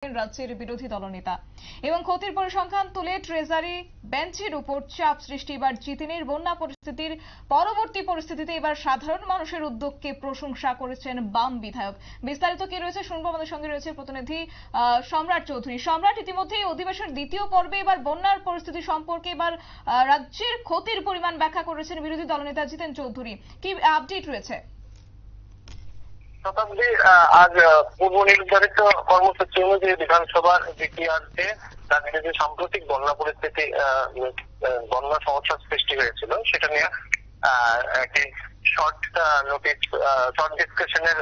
রাজ্যের বিরোধী দলনেতা এবং ক্ষতির পরিসংখ্যান তুলে ট্রেজারি বেঞ্চের উপর চাপ সৃষ্টি। এবার জিতেনের বন্যা পরিস্থিতির পরবর্তী পরিস্থিতিতে এবার সাধারণ মানুষের উদ্যোগকে প্রশংসা করেছেন বাম বিধায়ক। বিস্তারিত কি রয়েছে শুনবো, আমাদের সঙ্গে রয়েছে প্রতিনিধি সম্রাট চৌধুরী। সম্রাট, ইতিমধ্যেই অধিবেশনের দ্বিতীয় পর্বে এবার বন্যার পরিস্থিতি সম্পর্কে এবার রাজ্যের ক্ষতির পরিমাণ ব্যাখ্যা করেছেন বিরোধী দলনেতা জিতেন চৌধুরী। কি আপডেট রয়েছে? শতাব্দী, আজ পূর্ব নির্ধারিত কর্মসূচি অনুযায়ী বিধানসভার দ্বিতীয়ার্ধে রাজ্যে যে সাম্প্রতিক বন্যা পরিস্থিতি, বন্যা সমস্যার সৃষ্টি হয়েছিল সেটা নিয়ে একটি শর্ট ডিসকাশনের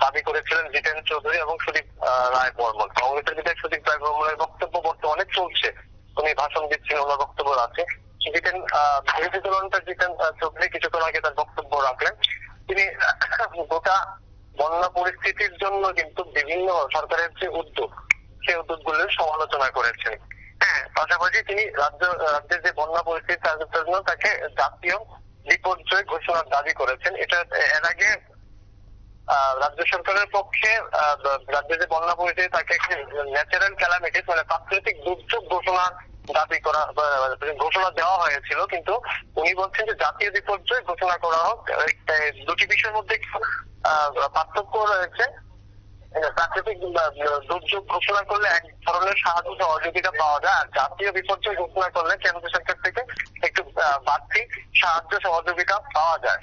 দাবি করেছিলেন জিতেন চৌধুরী এবং সুদীপ রায় বর্মন। কংগ্রেসের বিধায়ক সুদীপ রায় বর্মনের বক্তব্য বর্তমানে চলছে, উনি ভাষণ দিচ্ছেন, ওনার বক্তব্য আছে। জিতেন বিরোধী দলনেতা জিতেন চৌধুরী কিছুক্ষণ আগে তার বক্তব্য রাখলেন। তিনি গোটা বন্যা পরিস্থিতির জন্য কিন্তু বিভিন্ন সরকারের যে উদ্যোগ, সেই উদ্যোগগুলোর সমালোচনা করেছেন। হ্যাঁ, পাশাপাশি তিনি রাজ্যের যে বন্যা পরিস্থিতি তার জন্য তাকে জাতীয় বিপর্যয় ঘোষণার দাবি করেছেন। এটা এর আগে রাজ্য সরকারের পক্ষে রাজ্যের যে বন্যা পরিস্থিতি তাকে একটি ন্যাচারাল ক্যালামিটিস মানে প্রাকৃতিক দুর্যোগ ঘোষণা দেওয়া হয়েছিল, কিন্তু উনি বলছেন যে জাতীয় বিপর্যয় ঘোষণা করা হোক। দুটি বিষয়ের মধ্যে পার্থক্য রয়েছে। প্রাকৃতিক দুর্যোগ ঘোষণা করলে এক ধরনের সাহায্য সহযোগিতা পাওয়া যায়, আর জাতীয় বিপর্যয় ঘোষণা করলে কেন্দ্র সরকার থেকে একটু বাড়তি সাহায্য সহযোগিতা পাওয়া যায়।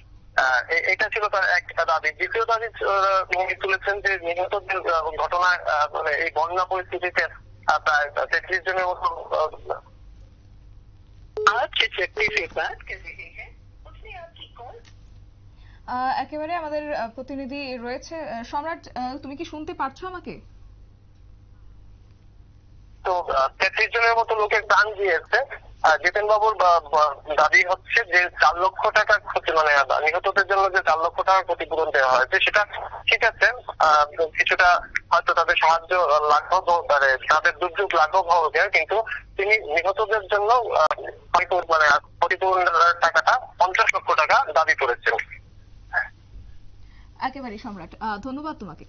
এটা ছিল তার একটা দাবি। দ্বিতীয় দাবি উনি তুলেছেন যে নিহতদের ঘটনায় মানে এই বন্যা পরিস্থিতিতে প্রায় 33 জনের মতো একেবারে আমাদের প্রতিনিধি রয়েছে। সম্রাট, তুমি কি শুনতে পারছো আমাকে? তো 33 জনের মতো লোকের প্রাণ গিয়েছে। জিতেন বাবুর দাবি হচ্ছে যে 4 লক্ষ টাকা ক্ষতি, মানে নিহতদের জন্য যে 4 লক্ষ টাকা ক্ষতিপূরণ দেওয়া হয়েছে সেটা ঠিক আছে, কিছুটা হয়তো তাদের সাহায্য লাঘব মানে তাদের দুর্যোগ লাঘব হবে, কিন্তু তিনি নিহতদের জন্য মানে ক্ষতিপূরণের টাকাটা 50 লক্ষ টাকা দাবি করেছেন। একেবারে সম্রাট, ধন্যবাদ তোমাকে।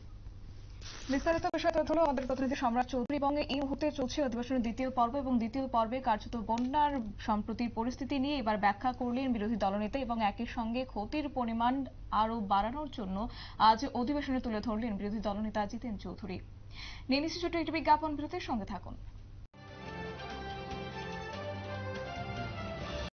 বিস্তারিত বিষয় তথ্য হলো আমাদের প্রতিনিধি সম্রাট চৌধুরী। এবং এই মুহূর্তে চলছে অধিবেশনের দ্বিতীয় পর্ব এবং দ্বিতীয় পর্বে কার্যত বন্যার সম্প্রতির পরিস্থিতি নিয়ে এবার ব্যাখ্যা করলেন বিরোধী দলনেতা এবং একই সঙ্গে ক্ষতির পরিমাণ আরো বাড়ানোর জন্য আজ অধিবেশনে তুলে ধরলেন বিরোধী দলনেতা জিতেন চৌধুরী। নিয়ে নিচ্ছে ছোট্ট একটি বিজ্ঞাপন, বিরতির সঙ্গে থাকুন।